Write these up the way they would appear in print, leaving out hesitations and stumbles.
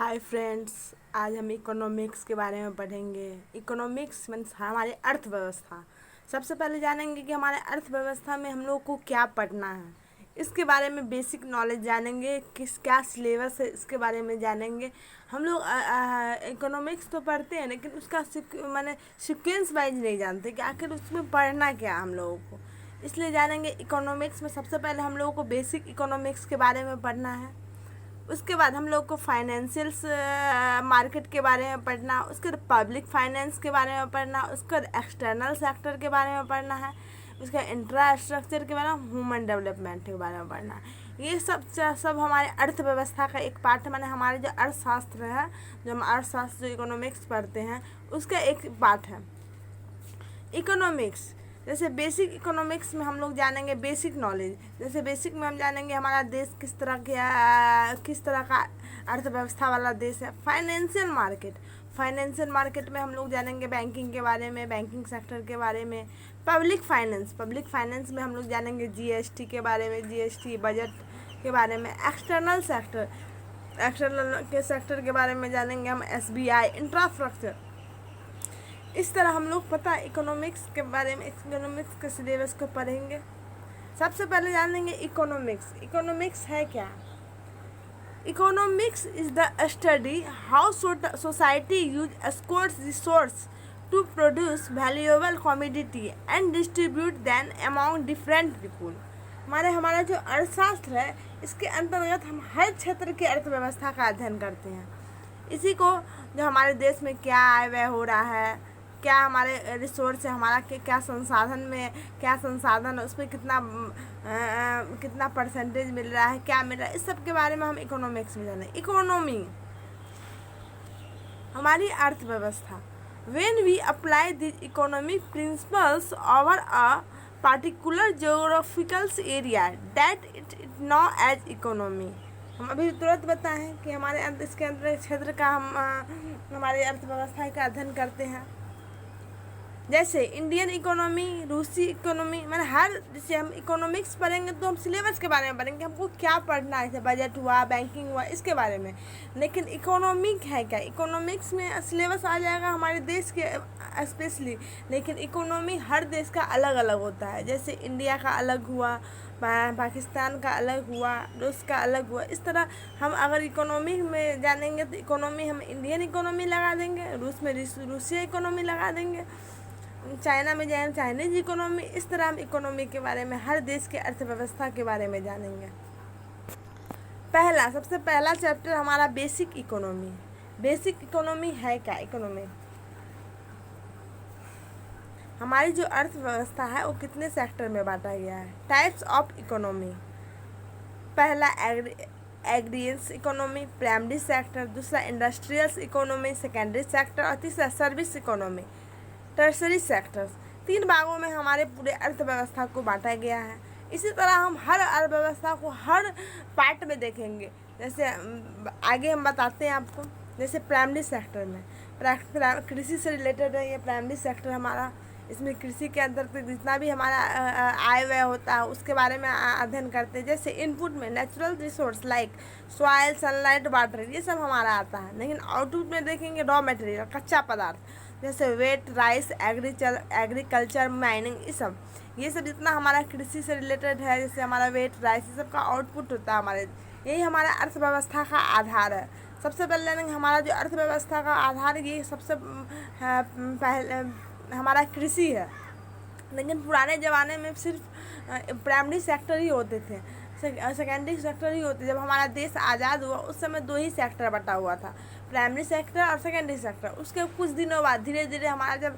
Hi friends. आज हम economics के बारे में पढ़ेंगे। इकोनॉमिक्स मीन्स हमारी अर्थव्यवस्था। सबसे पहले जानेंगे कि हमारे अर्थव्यवस्था में हम लोग को क्या पढ़ना है। इसके बारे में बेसिक नॉलेज जानेंगे, किस क्या सिलेबस है इसके बारे में जानेंगे। हम लोग इकोनॉमिक्स तो पढ़ते हैं लेकिन उसका माने सीक्वेंस वाइज नहीं जानते कि आखिर उसमें पढ़ना क्या हम लोगों को। इसलिए जानेंगे इकोनॉमिक्स में सबसे पहले हम लोगों को बेसिक इकोनॉमिक्स के बारे में पढ़ना है। उसके बाद हम लोग को फाइनेंशियल्स मार्केट के बारे में पढ़ना, उसके बाद पब्लिक फाइनेंस के बारे में पढ़ना, उसके बाद एक्सटर्नल सेक्टर के बारे में पढ़ना है, उसका इंफ्रास्ट्रक्चर के बारे में, ह्यूमन डेवलपमेंट के बारे में पढ़ना है। ये सब हमारे अर्थव्यवस्था का एक पार्ट है, माने हमारे जो अर्थशास्त्र है, जो हम अर्थशास्त्र जो इकोनॉमिक्स पढ़ते हैं उसका एक पार्ट है इकोनॉमिक्स। जैसे बेसिक इकोनॉमिक्स में हम लोग जानेंगे बेसिक नॉलेज। जैसे बेसिक में हम जानेंगे हमारा देश किस तरह का अर्थव्यवस्था वाला देश है। फाइनेंशियल मार्केट में हम लोग जानेंगे बैंकिंग के बारे में, बैंकिंग सेक्टर के बारे में। पब्लिक फाइनेंस में हम लोग जानेंगे जीएसटी के बारे में, जीएसटी बजट के बारे में। एक्सटर्नल के सेक्टर के बारे में जानेंगे हम एसबीआई, इंफ्रास्ट्रक्चर। इस तरह हम लोग पता इकोनॉमिक्स के बारे में, इकोनॉमिक्स के सिलेबस को पढ़ेंगे। सबसे पहले जानेंगे इकोनॉमिक्स है क्या। Economics is the study how society use scarce resource to produce valuable commodity and distribute than among different people. हमारा जो अर्थशास्त्र है इसके अंतर्गत हम हर क्षेत्र की अर्थव्यवस्था का अध्ययन करते हैं। इसी को जो हमारे देश में क्या आय व्यय हो रहा है, क्या हमारे रिसोर्स है, हमारा क्या संसाधन है, उस पर कितना परसेंटेज मिल रहा है, क्या मिल रहा है, इस सब के बारे में हम इकोनॉमिक्स में जाने। इकोनॉमी हमारी अर्थव्यवस्था। When we apply this economic principles over a particular geographical area that it know as economy. हम अभी तुरंत बताएं कि इसके अंदर क्षेत्र का हम हमारी अर्थव्यवस्था का अध्ययन करते हैं। जैसे इंडियन इकोनॉमी, रूसी इकोनॉमी, मैंने जैसे हम इकोनॉमिक्स पढ़ेंगे तो हम सिलेबस के बारे में पढ़ेंगे, हमको क्या पढ़ना है, जैसे बजट हुआ, बैंकिंग हुआ, इसके बारे में। लेकिन इकोनॉमिक है क्या, इकोनॉमिक्स में सिलेबस आ जाएगा हमारे देश के स्पेशली। लेकिन इकोनॉमी हर देश का अलग अलग होता है। जैसे इंडिया का अलग हुआ, पाकिस्तान का अलग हुआ, रूस का अलग हुआ। इस तरह हम अगर इकोनॉमी में जानेंगे तो इकोनॉमी हम इंडियन इकोनॉमी लगा देंगे, रूस में रूसिया इकोनॉमी लगा देंगे, चाइना में जाए चाइनीज इकोनॉमी। इस तरह हम इकोनॉमी के बारे में, हर देश के अर्थव्यवस्था के बारे में जानेंगे। सबसे पहला चैप्टर हमारा बेसिक इकोनॉमी। बेसिक इकोनॉमी है क्या। इकोनॉमी हमारी जो अर्थव्यवस्था है वो कितने सेक्टर में बांटा गया है। Types of economy. पहला एग्रीगेट्स इकोनॉमी, प्राइमरी सेक्टर। दूसरा इंडस्ट्रियल इकोनॉमी, सेकेंडरी सेक्टर। और तीसरा सर्विस इकोनॉमी, टर्सरी सेक्टर्स। 3 भागों में हमारे पूरे अर्थव्यवस्था को बांटा गया है। इसी तरह हम हर अर्थव्यवस्था को हर पार्ट में देखेंगे। जैसे आगे हम बताते हैं आपको। जैसे प्राइमरी सेक्टर में कृषि से रिलेटेड है ये प्राइमरी सेक्टर हमारा। इसमें कृषि के अंतर्गत जितना भी हमारा आय व्यय होता है उसके बारे में अध्ययन करते हैं। जैसे इनपुट में natural resource like soil, sunlight, water, ये सब हमारा आता है। लेकिन आउटपुट में देखेंगे रॉ मटेरियल, कच्चा पदार्थ, जैसे वेट, राइस, एग्रीकल्चर, माइनिंग, ये सब जितना हमारा कृषि से रिलेटेड है, जैसे हमारा वेट, राइस, ये सब का आउटपुट होता है हमारे। यही हमारा अर्थव्यवस्था का आधार है। सबसे पहले जानेंगे हमारा जो अर्थव्यवस्था का आधार, ये सबसे पहले हमारा कृषि है। लेकिन पुराने ज़माने में सिर्फ प्राइमरी सेक्टर ही होते थे, सेकेंडरी सेक्टर ही होते। जब हमारा देश आज़ाद हुआ उस समय 2 ही सेक्टर बटा हुआ था, प्राइमरी सेक्टर और सेकेंडरी सेक्टर। उसके कुछ दिनों बाद धीरे धीरे हमारा जब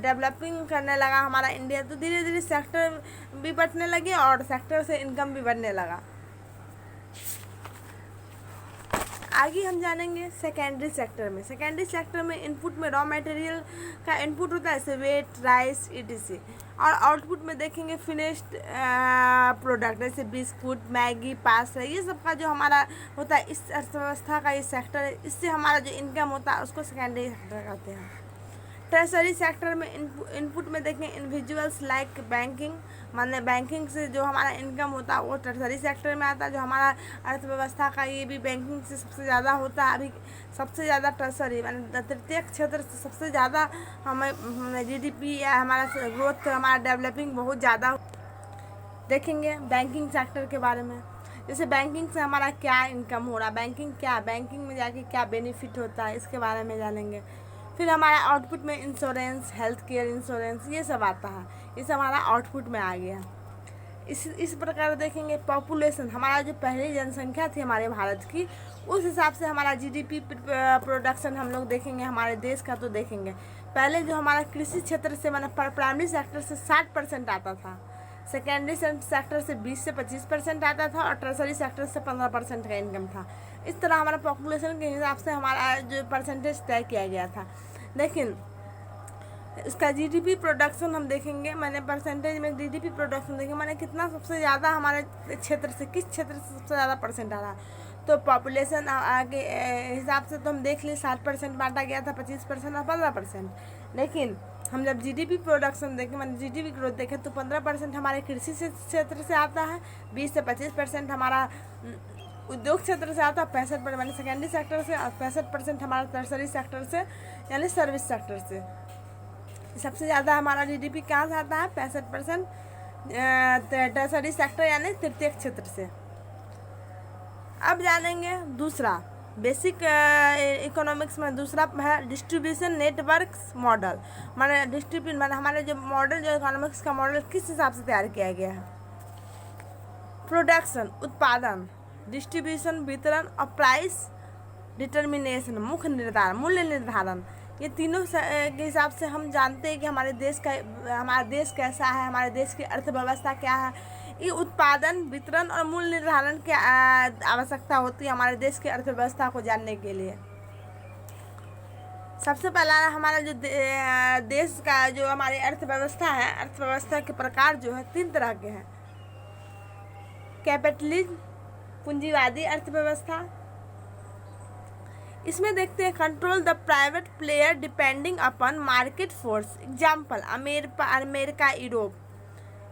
डेवलपिंग करने लगा हमारा इंडिया, तो धीरे धीरे सेक्टर भी बटने लगे और सेक्टर से इनकम भी बढ़ने लगा। आगे हम जानेंगे सेकेंडरी सेक्टर में इनपुट में रॉ मटेरियल का इनपुट होता है, जैसे वेट, राइस, etc। और आउटपुट में देखेंगे फिनिश्ड प्रोडक्ट, जैसे बिस्कुट, मैगी, पास्ता, ये सब का जो हमारा होता है इस अर्थव्यवस्था का ये सेक्टर है। इससे हमारा जो इनकम होता है उसको सेकेंडरी सेक्टर कहते हैं। ट्रेजरी सेक्टर में इनपुट में देखें इंडिविजुअल्स लाइक बैंकिंग, माने बैंकिंग से जो हमारा इनकम होता है वो ट्रेजरी सेक्टर में आता है। जो हमारा अर्थव्यवस्था का ये भी बैंकिंग से सबसे ज़्यादा होता है। अभी सबसे ज़्यादा ट्रेजरी माने तृतीय क्षेत्र से सबसे ज़्यादा हमें जीडीपी या हमारा ग्रोथ, हमारा डेवलपिंग बहुत ज़्यादा। देखेंगे बैंकिंग सेक्टर के बारे में, जैसे बैंकिंग से हमारा क्या इनकम हो रहा है, बैंकिंग क्या, बैंकिंग में जाके क्या बेनिफिट होता है, इसके बारे में जानेंगे। फिर हमारा आउटपुट में इंश्योरेंस, हेल्थ केयर इंश्योरेंस, ये सब आता है, ये सब हमारा आउटपुट में आ गया। इस प्रकार देखेंगे पॉपुलेशन, हमारा जो पहली जनसंख्या थी हमारे भारत की, उस हिसाब से हमारा जीडीपी प्रोडक्शन हम लोग देखेंगे हमारे देश का। तो देखेंगे पहले जो हमारा कृषि क्षेत्र से माना प्राइमरी सेक्टर से 60% आता था, सेकेंडरी सेक्टर से 20 से 25% आता था और टर्सरी सेक्टर से 15% का इनकम था। इस तरह हमारा पॉपुलेशन के हिसाब से हमारा जो परसेंटेज तय किया गया था। लेकिन इसका जीडीपी प्रोडक्शन हम देखेंगे, मैंने परसेंटेज में जीडीपी प्रोडक्शन देखेंगे मैंने कितना सबसे ज़्यादा हमारे क्षेत्र से, किस क्षेत्र से सबसे ज़्यादा परसेंट आ रहा है। तो पॉपुलेशन के हिसाब से तो हम देख लें 60% बांटा गया था, 25% और 15%। लेकिन हम जब जीडीपी प्रोडक्शन देखें, मैंने जीडीपी ग्रोथ देखें, तो 15% हमारे कृषि क्षेत्र से आता है, 20 से 25% हमारा उद्योग क्षेत्र से आता है, 65% मैंने सेकेंडरी सेक्टर से, और 65% हमारा टर्सरी सेक्टर से यानी सर्विस सेक्टर से। सबसे ज़्यादा हमारा जीडीपी कहाँ से आता है, 65% टर्सरी सेक्टर यानी तृतीय क्षेत्र से। अब जानेंगे दूसरा बेसिक इकोनॉमिक्स में, दूसरा है डिस्ट्रीब्यूशन नेटवर्क्स मॉडल। माने डिस्ट्रीब्यूशन माने हमारे जो मॉडल, जो इकोनॉमिक्स का मॉडल किस हिसाब से तैयार किया गया है। प्रोडक्शन उत्पादन, डिस्ट्रीब्यूशन वितरण और प्राइस डिटर्मिनेशन मुख्य निर्धारण, मूल्य निर्धारण, ये तीनों के हिसाब से हम जानते हैं कि हमारा देश कैसा है, हमारे देश की अर्थव्यवस्था क्या है। ये उत्पादन, वितरण और मूल्य निर्धारण की आवश्यकता होती है हमारे देश की अर्थव्यवस्था को जानने के लिए। सबसे पहला हमारा जो देश का जो हमारी अर्थव्यवस्था है, अर्थव्यवस्था के प्रकार जो है 3 तरह के हैं। कैपिटलिज्म पूंजीवादी अर्थव्यवस्था, इसमें देखते हैं control the private player depending upon market force, example America, Europe.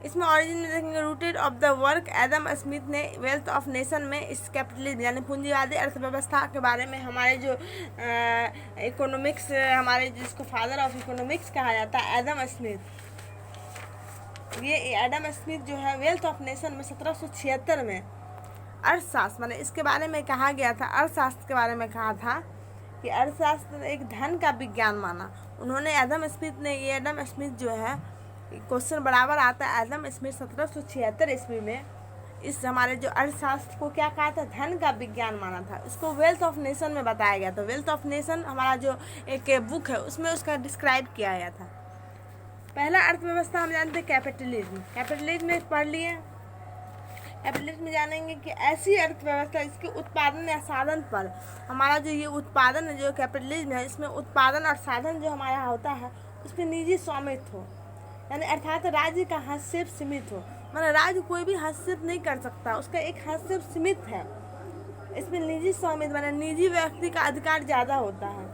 इसमें ओरिजिन में देखेंगे rooted of the work, Adam Smith ने वेल्थ ऑफ नेशन में इस कैपिटलिज्म यानी पूंजीवादी अर्थव्यवस्था के बारे में, हमारे जो इकोनॉमिक्स, हमारे जिसको फादर ऑफ इकोनॉमिक्स कहा जाता है एडम स्मिथ, ये एडम स्मिथ जो है वेल्थ ऑफ नेशन में 1776 में अर्थशास्त्र माने इसके बारे में कहा गया था, अर्थशास्त्र के बारे में कहा था कि अर्थशास्त्र एक धन का विज्ञान माना उन्होंने। एडम स्मिथ ने, ये एडम स्मिथ जो है, क्वेश्चन बराबर आता है, एडम स्मिथ 1776 ईस्वी में इस हमारे जो अर्थशास्त्र को क्या कहा था, धन का विज्ञान माना था। इसको वेल्थ ऑफ नेशन में बताया गया था। वेल्थ ऑफ नेशन हमारा जो एक बुक है उसमें उसका डिस्क्राइब किया गया था। पहला अर्थव्यवस्था हम जानते हैं कैपिटलिज्म। कैपिटलिज्म में पढ़ लिए, कैपिटलिज्म में जानेंगे कि ऐसी अर्थव्यवस्था इसके उत्पादन या साधन पर, हमारा जो ये उत्पादन है जो कैपिटलिज्म है, इसमें उत्पादन और साधन जो हमारा होता है उसमें निजी स्वामित्व हो, यानी अर्थात राज्य का हस्तक्षेप सीमित हो। मतलब राज्य कोई भी हस्तक्षेप नहीं कर सकता, उसका एक हस्तक्षेप सीमित है। इसमें निजी स्वामित्व माने निजी व्यक्ति का अधिकार ज़्यादा होता है।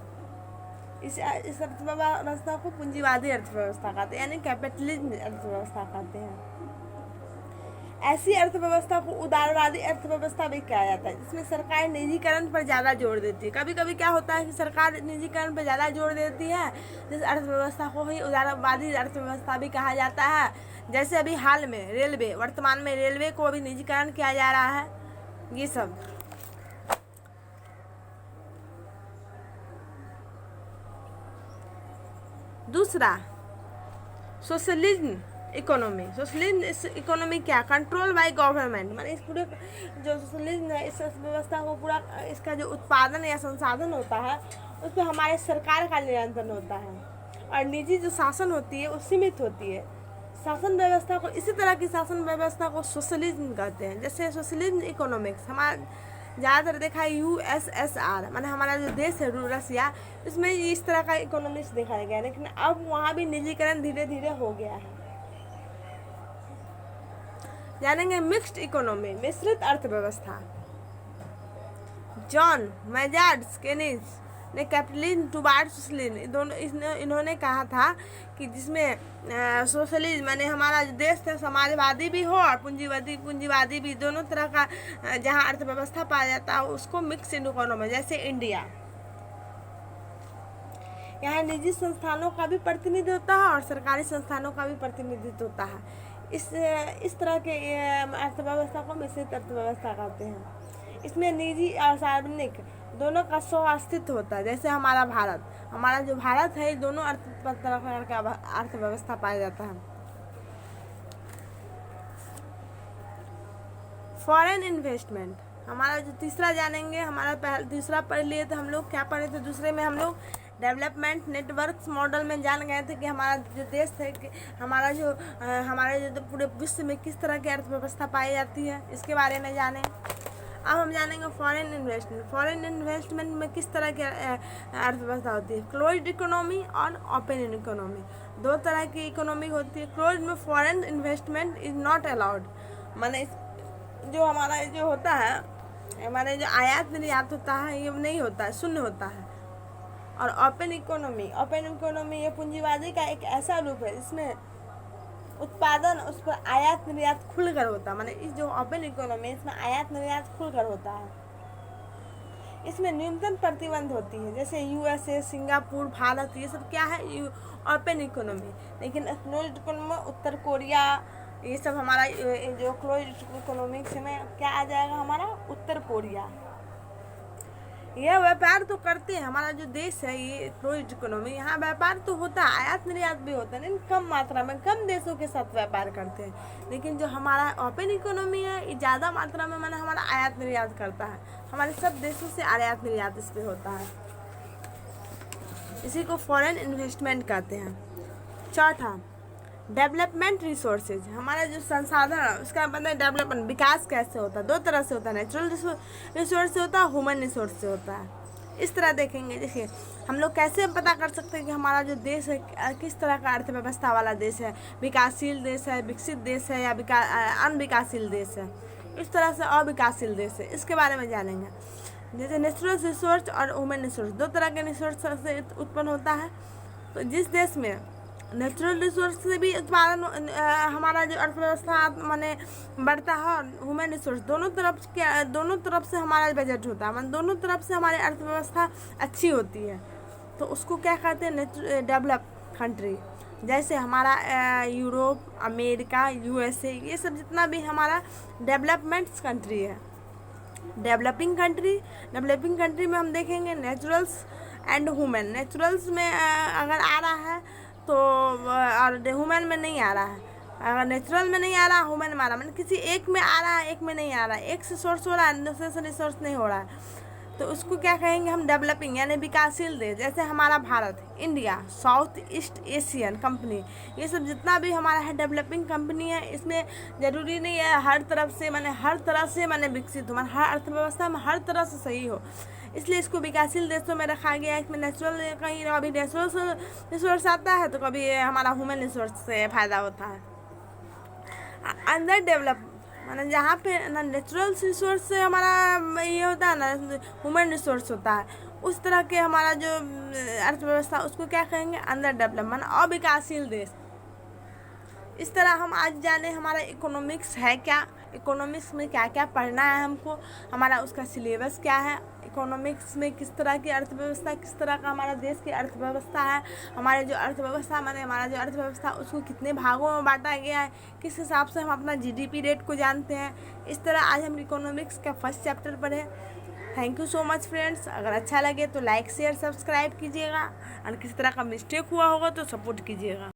इस अर्थव्यवस्था को पूंजीवादी अर्थव्यवस्था कहते हैं, यानी कैपिटलिज्म अर्थव्यवस्था कहते हैं। ऐसी अर्थव्यवस्था को उदारवादी अर्थव्यवस्था भी कहा जाता है, जिसमें सरकार निजीकरण पर ज़्यादा जोर देती है। कभी कभी क्या होता है कि सरकार निजीकरण पर ज़्यादा जोर देती है, जिस अर्थव्यवस्था को ही उदारवादी अर्थव्यवस्था भी कहा जाता है। जैसे अभी हाल में रेलवे, वर्तमान में रेलवे को अभी निजीकरण किया जा रहा है। ये सब दूसरा सोशलिज्म इकोनॉमी। सोशलिज्म इकोनॉमी क्या, कंट्रोल बाय गवर्नमेंट, माने इस पूरे जो सोशलिज्म है इस व्यवस्था को पूरा, इसका जो उत्पादन या संसाधन होता है उस पर हमारे सरकार का नियंत्रण होता है, और निजी जो शासन होती है वो सीमित होती है। शासन व्यवस्था को, इसी तरह की शासन व्यवस्था को सोशलिज्म कहते हैं। जैसे सोशलिज्म इकोनॉमिक्स हमारा ज़्यादातर देखा है यूएसएसआर, माने हमारा जो देश है रसिया, इसमें इस तरह का इकोनॉमिक्स देखा गया, लेकिन अब वहाँ भी निजीकरण धीरे धीरे हो गया है। जानेंगे मिक्स्ड इकोनॉमी, मिश्रित अर्थव्यवस्था। जॉन मैजार्ड केनिस ने कैपिटलिज्म टुवार्ड्स सोशलिज्म, इन्होंने कहा था कि जिसमें सोशलिज्म माने हमारा जो देश है समाजवादी भी हो और पूंजीवादी भी, दोनों तरह का जहाँ अर्थव्यवस्था पाया जाता है उसको मिक्स इकोनॉमी। जैसे इंडिया, यहाँ निजी संस्थानों का भी प्रतिनिधित्व होता है और सरकारी संस्थानों का भी प्रतिनिधित्व होता है। इस तरह के अर्थव्यवस्था को मिश्रित अर्थव्यवस्था कहते हैं। इसमें निजी और सार्वजनिक दोनों का अस्तित्व होता है। जैसे हमारा जो भारत है, दोनों तरह का अर्थव्यवस्था पाया जाता है। फॉरेन इन्वेस्टमेंट, हमारा जो तीसरा जानेंगे, हमारा तीसरा पढ़ लिए थे हम लोग, क्या पढ़े थे दूसरे में हम लोग डेवलपमेंट नेटवर्क्स मॉडल में जान गए थे कि हमारा जो देश है कि हमारे जो पूरे विश्व में किस तरह की अर्थव्यवस्था पाई जाती है, इसके बारे में जाने। अब हम जानेंगे फॉरेन इन्वेस्टमेंट। फॉरेन इन्वेस्टमेंट में किस तरह की अर्थव्यवस्था होती है, क्लोज्ड इकोनॉमी और ओपन इकोनॉमी। दो तरह की इकोनॉमी होती है। क्लोज्ड में foreign investment is not allowed, माने जो हमारा जो होता है, हमारे जो आयात निर्यात होता है ये नहीं होता है, शून्य होता है। और ओपन इकोनॉमी ये पूंजीवादी का एक ऐसा रूप है जिसमें उत्पादन उस पर आयात निर्यात खुलकर होता है। माने इस जो ओपन इकोनॉमी है इसमें आयात निर्यात खुलकर होता है। इसमें न्यूनतम प्रतिबंध होती है, जैसे यूएसए, सिंगापुर, भारत, ये सब क्या है ओपन इकोनॉमी। लेकिन क्लोज्ड इकोनॉमी उत्तर कोरिया, ये सब हमारा जो क्लोज्ड इकोनॉमिक्स में क्या आ जाएगा, हमारा उत्तर कोरिया। यह व्यापार तो करते हैं, हमारा जो देश है ये क्लोज्ड इकोनॉमी, यहाँ व्यापार तो होता है, आयात निर्यात भी होता है, लेकिन कम मात्रा में, कम देशों के साथ व्यापार करते हैं। लेकिन जो हमारा ओपन इकोनॉमी है ये ज़्यादा मात्रा में माने हमारा आयात निर्यात करता है, हमारे सब देशों से आयात निर्यात इस पर होता है। इसी को फॉरेन इन्वेस्टमेंट कहते हैं। चौथा, डेवलपमेंट रिसोर्सेज, हमारा जो संसाधन है उसका मतलब डेवलपमेंट विकास कैसे होता है, दो तरह से होता है, नेचुरल रिसोर्स से होता है, ह्यूमन रिसोर्स से होता है। इस तरह देखेंगे। देखिए हम लोग कैसे पता कर सकते हैं कि हमारा जो देश है किस तरह का अर्थव्यवस्था वाला देश है, विकासशील देश है, विकसित देश है या अनविकासशील देश है, इस तरह से अविकासशील देश है, इसके बारे में जानेंगे। जैसे नेचुरल रिसोर्स और ह्यूमन रिसोर्स, दो तरह के रिसोर्स से उत्पन्न होता है। तो जिस देश में नेचुरल रिसोर्स से भी उत्पादन हमारा जो अर्थव्यवस्था माने बढ़ता है, और ह्यूमन रिसोर्स दोनों तरफ से हमारा बजट होता है, दोनों तरफ से हमारी अर्थव्यवस्था अच्छी होती है, तो उसको क्या कहते हैं, डेवलप कंट्री। जैसे हमारा यूरोप, अमेरिका, यूएसए, ये सब जितना भी हमारा डेवलपमेंट्स कंट्री है। डेवलपिंग कंट्री में हम देखेंगे नेचुरल्स एंड ह्यूमन। नेचुरल्स में अगर आ रहा है तो और ह्यूमन में नहीं आ रहा है, अगर नेचुरल में नहीं आ रहा, ह्यूमन में आ रहा, मतलब किसी एक में आ रहा है, एक में नहीं आ रहा है, एक से सोर्स हो रहा है, दूसरे से रिसोर्स नहीं हो रहा है, तो उसको क्या कहेंगे हम, डेवलपिंग यानी विकासशील देश। जैसे हमारा Bharat, India, south east Asian company, ये सब जितना भी हमारा है डेवलपिंग कंपनी है, इसमें ज़रूरी नहीं है हर तरफ से माने विकसित हो, हर अर्थव्यवस्था में हर तरह से सही हो, इसलिए इसको विकासशील देशों में रखा गया है। इसमें नेचुरल कहीं अभी रिसोर्स आता है तो कभी हमारा ह्यूमन रिसोर्स से फ़ायदा होता है। अंडर डेवलप माने जहाँ पे ना नेचुरल रिसोर्स से हमारा ये होता है ना ह्यूमन रिसोर्स होता है, उस तरह के हमारा जो अर्थव्यवस्था उसको क्या कहेंगे, अंडर डेवलप माने अविकासशील देश। इस तरह हम आज जाने हमारा इकोनॉमिक्स है क्या, इकोनॉमिक्स में क्या क्या पढ़ना है हमको, हमारा उसका सिलेबस क्या है, इकोनॉमिक्स में किस तरह की अर्थव्यवस्था, किस तरह का हमारा देश की अर्थव्यवस्था है, हमारे जो अर्थव्यवस्था माने हमारा जो अर्थव्यवस्था उसको कितने भागों में बांटा गया है, किस हिसाब से हम अपना जीडीपी रेट को जानते हैं। इस तरह आज हम इकोनॉमिक्स का फर्स्ट चैप्टर पढ़े। Thank you so much friends. अगर अच्छा लगे तो लाइक शेयर सब्सक्राइब कीजिएगा, और किसी तरह का मिस्टेक हुआ होगा तो सपोर्ट कीजिएगा।